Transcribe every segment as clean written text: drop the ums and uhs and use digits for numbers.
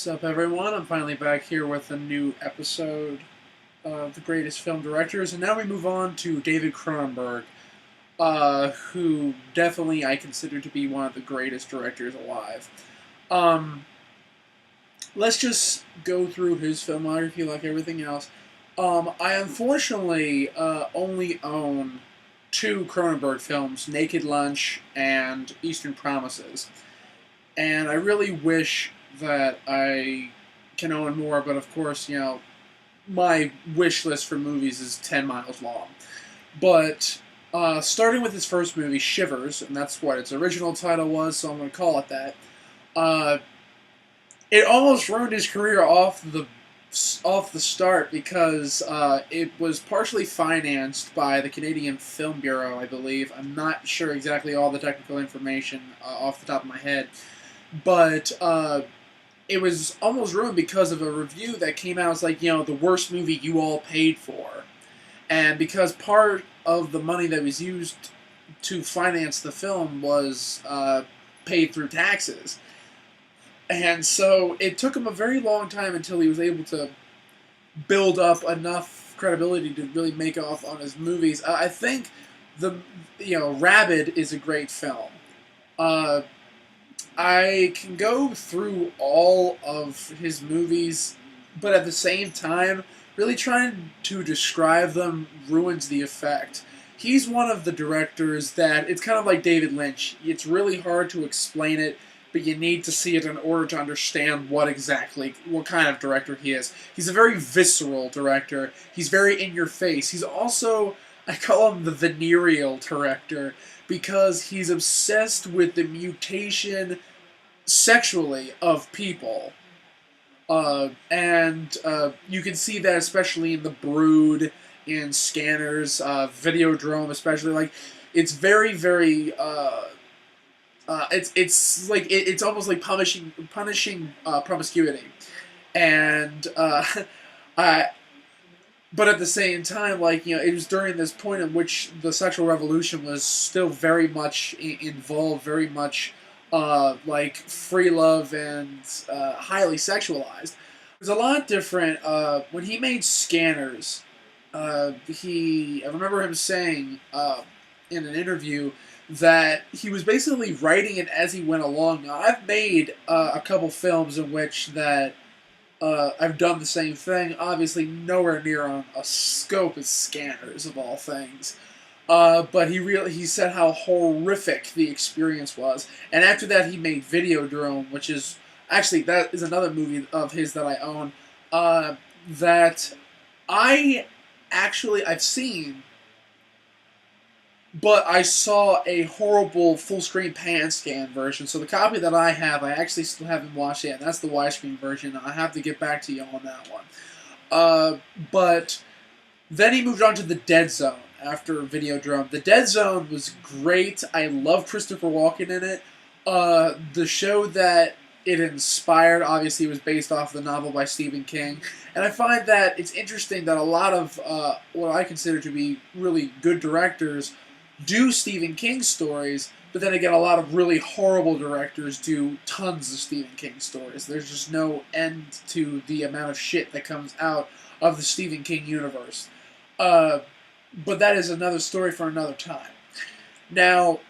What's up, everyone? I'm finally back here with a new episode of The Greatest Film Directors, and now we move on to David Cronenberg, who definitely I consider to be one of the greatest directors alive. Um, let's just go through his filmography like everything else. I unfortunately only own two Cronenberg films, Naked Lunch and Eastern Promises. And I really wish that I can own more, but of course, my wish list for movies is 10 miles long. But starting with his first movie, Shivers, and that's what its original title was, so I'm going to call it that. Uh, it almost ruined his career off the start because it was partially financed by the Canadian Film Bureau, I believe. I'm not sure exactly all the technical information off the top of my head. But it was almost ruined because of a review that came out. It's like, the worst movie you all paid for. And because part of the money that was used to finance the film was paid through taxes. And so it took him a very long time until he was able to build up enough credibility to really make off on his movies. I think Rabid is a great film. I can go through all of his movies, but at the same time, really trying to describe them ruins the effect. He's one of the directors that, it's kind of like David Lynch. It's really hard to explain it, but you need to see it in order to understand what kind of director he is. He's a very visceral director. He's very in your face. He's also, I call him the venereal director, because he's obsessed with the mutation sexually of people. And you can see that especially in The Brood, in Scanners, Videodrome especially. Like, it's very, very, it's almost like punishing promiscuity. And, but at the same time, it was during this point in which the sexual revolution was still very much involved, very much free love and highly sexualized. It was a lot different when he made Scanners. I remember him saying in an interview that he was basically writing it as he went along. Now, I've made a couple films in which that I've done the same thing. Obviously, nowhere near on a scope as Scanners, of all things. But he said how horrific the experience was. And after that, he made Videodrome, which is... Actually, that is another movie of his that I own. That I've seen... But I saw a horrible full-screen pan-scan version. So the copy that I have, I actually still haven't watched yet. That's the widescreen version. I have to get back to you on that one. But then he moved on to The Dead Zone after Videodrome. The Dead Zone was great. I love Christopher Walken in it. The show that it inspired, obviously, was based off the novel by Stephen King. And I find that it's interesting that a lot of what I consider to be really good directors do Stephen King stories, but then again, a lot of really horrible directors do tons of Stephen King stories. There's just no end to the amount of shit that comes out of the Stephen King universe. But that is another story for another time. Now,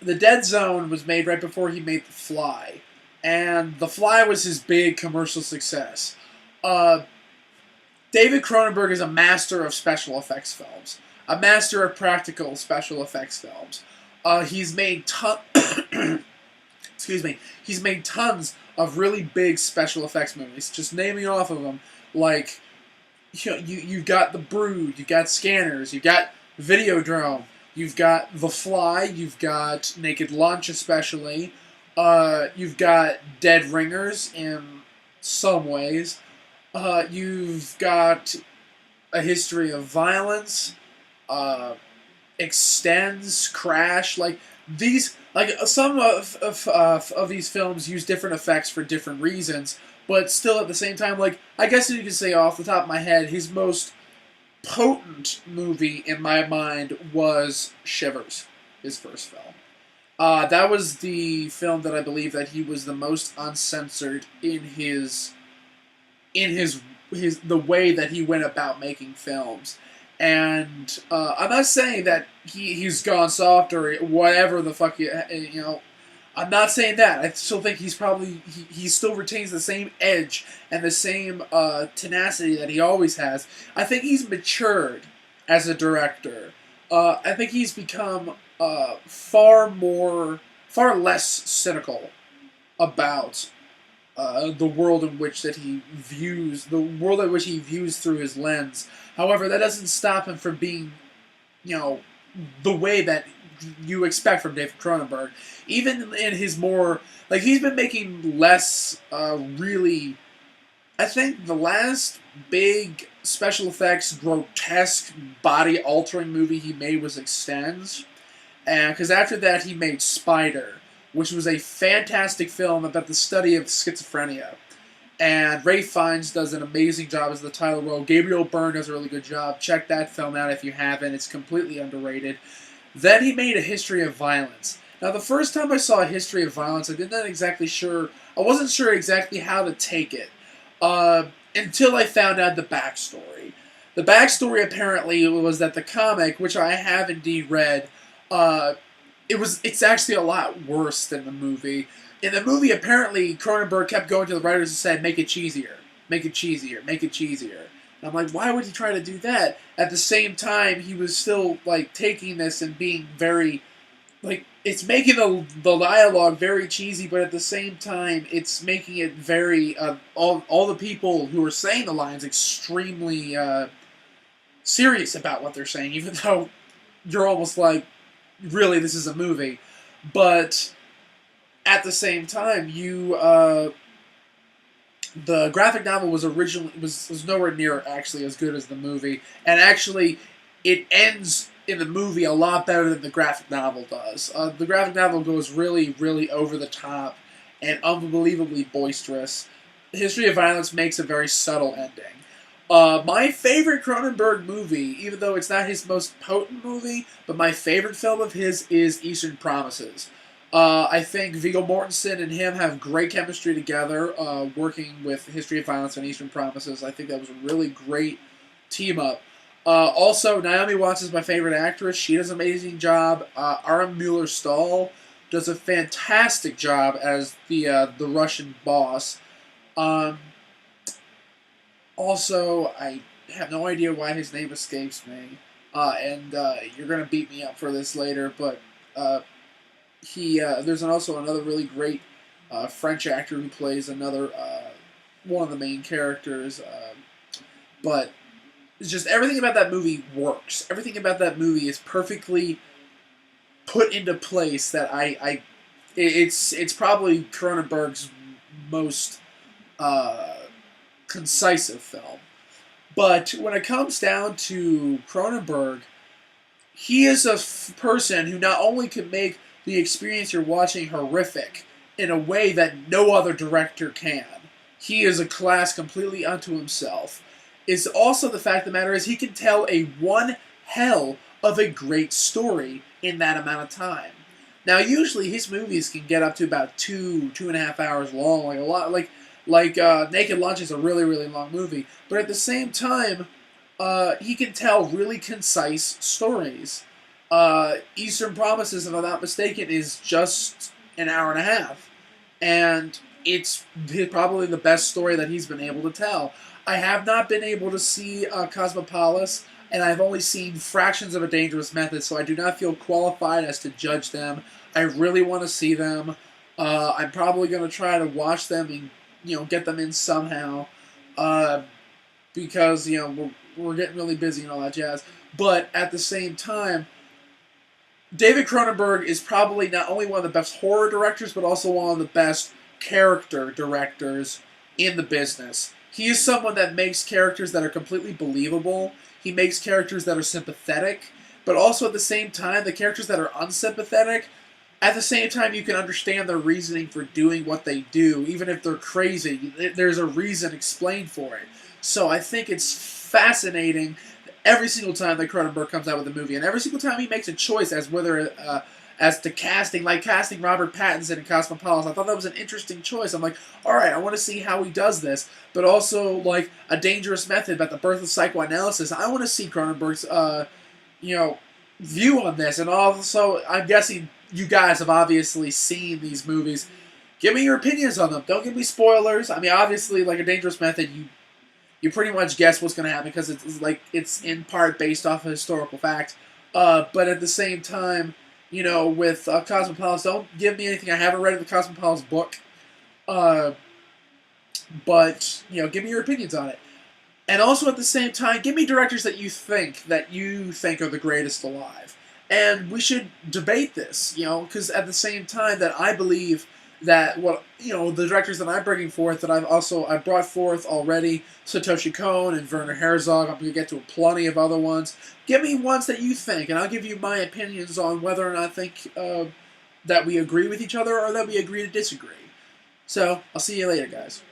The Dead Zone was made right before he made The Fly, and The Fly was his big commercial success. David Cronenberg is a master of special effects films. A master of practical special effects films. He's made He's made tons of really big special effects movies. Just naming off of them, like you've got The Brood, you've got Scanners, you've got Videodrome, you've got The Fly, you've got Naked Lunch, especially. You've got Dead Ringers in some ways. You've got A History of Violence. Extends, Crash, some of these films use different effects for different reasons, but still at the same time, I guess you could say off the top of my head, his most potent movie in my mind was Shivers, his first film. That was the film that I believe that he was the most uncensored in his the way that he went about making films. And I'm not saying that he's gone soft or whatever the fuck you know. I'm not saying that. I still think he's probably he still retains the same edge and the same tenacity that he always has. I think he's matured as a director. I think he's become far less cynical about the world in which that he views through his lens. However, that doesn't stop him from being, the way that you expect from David Cronenberg. Even in his more he's been making less really. I think the last big special effects grotesque body altering movie he made was Extends, and because after that he made Spider, which was a fantastic film about the study of schizophrenia. And Ralph Fiennes does an amazing job as the title role. Gabriel Byrne does a really good job. Check that film out if you haven't. It's completely underrated. Then he made A History of Violence. Now, the first time I saw A History of Violence, I wasn't sure exactly how to take it until I found out the backstory. The backstory apparently was that the comic, which I have indeed read, it's actually a lot worse than the movie. In the movie, apparently, Cronenberg kept going to the writers and said, make it cheesier, make it cheesier, make it cheesier. And I'm like, why would he try to do that? At the same time, he was still, taking this and being very, it's making the dialogue very cheesy, but at the same time, it's making it very, all the people who are saying the lines extremely serious about what they're saying, even though you're almost like, really, this is a movie. But at the same time, the graphic novel was originally was nowhere near actually as good as the movie, and actually, it ends in the movie a lot better than the graphic novel does. The graphic novel goes really, really over the top and unbelievably boisterous. History of Violence makes a very subtle ending. My favorite Cronenberg movie, even though it's not his most potent movie, but my favorite film of his is Eastern Promises. I think Viggo Mortensen and him have great chemistry together, working with History of Violence and Eastern Promises. I think that was a really great team-up. Also, Naomi Watts is my favorite actress. She does an amazing job. Aram Mueller-Stahl does a fantastic job as the Russian boss. Also, I have no idea why his name escapes me, and you're going to beat me up for this later, but there's also another really great French actor who plays another one of the main characters, but it's just everything about that movie works. Everything about that movie is perfectly put into place that it's probably Cronenberg's most concisive film. But when it comes down to Cronenberg, he is a person who not only can make the experience you're watching horrific in a way that no other director can. He is a class completely unto himself. It's also the fact of the matter is he can tell a one hell of a great story in that amount of time. Now, usually his movies can get up to about 2.5 hours long, Naked Lunch is a really, really long movie. But at the same time, he can tell really concise stories. Eastern Promises, if I'm not mistaken, is just an hour and a half. And it's probably the best story that he's been able to tell. I have not been able to see Cosmopolis, and I've only seen fractions of A Dangerous Method, so I do not feel qualified as to judge them. I really want to see them. I'm probably going to try to watch them and get them in somehow, because we're getting really busy and all that jazz. But at the same time, David Cronenberg is probably not only one of the best horror directors, but also one of the best character directors in the business. He is someone that makes characters that are completely believable. He makes characters that are sympathetic, but also at the same time, the characters that are unsympathetic, at the same time, you can understand their reasoning for doing what they do, even if they're crazy. There's a reason explained for it. So I think it's fascinating every single time that Cronenberg comes out with a movie, and every single time he makes a choice as as to casting, like casting Robert Pattinson in Cosmopolis. I thought that was an interesting choice. I'm like, all right, I want to see how he does this, but also like A Dangerous Method about the birth of psychoanalysis. I want to see Cronenberg's, you know, view on this, and also I'm guessing you guys have obviously seen these movies. Give me your opinions on them. Don't give me spoilers. I mean, obviously, like A Dangerous Method, you pretty much guess what's going to happen because it's in part based off of historical fact. But at the same time, you know, with Cosmopolis, don't give me anything. I haven't read the Cosmopolis book, but you know, give me your opinions on it. And also at the same time, give me directors that you think are the greatest alive, and we should debate this. You know, because at the same time that I believe that the directors that I'm bringing forth that I've brought forth already, Satoshi Kon and Werner Herzog. I'm going to get to plenty of other ones. Give me ones that you think, and I'll give you my opinions on whether or not I think that we agree with each other or that we agree to disagree. So I'll see you later, guys.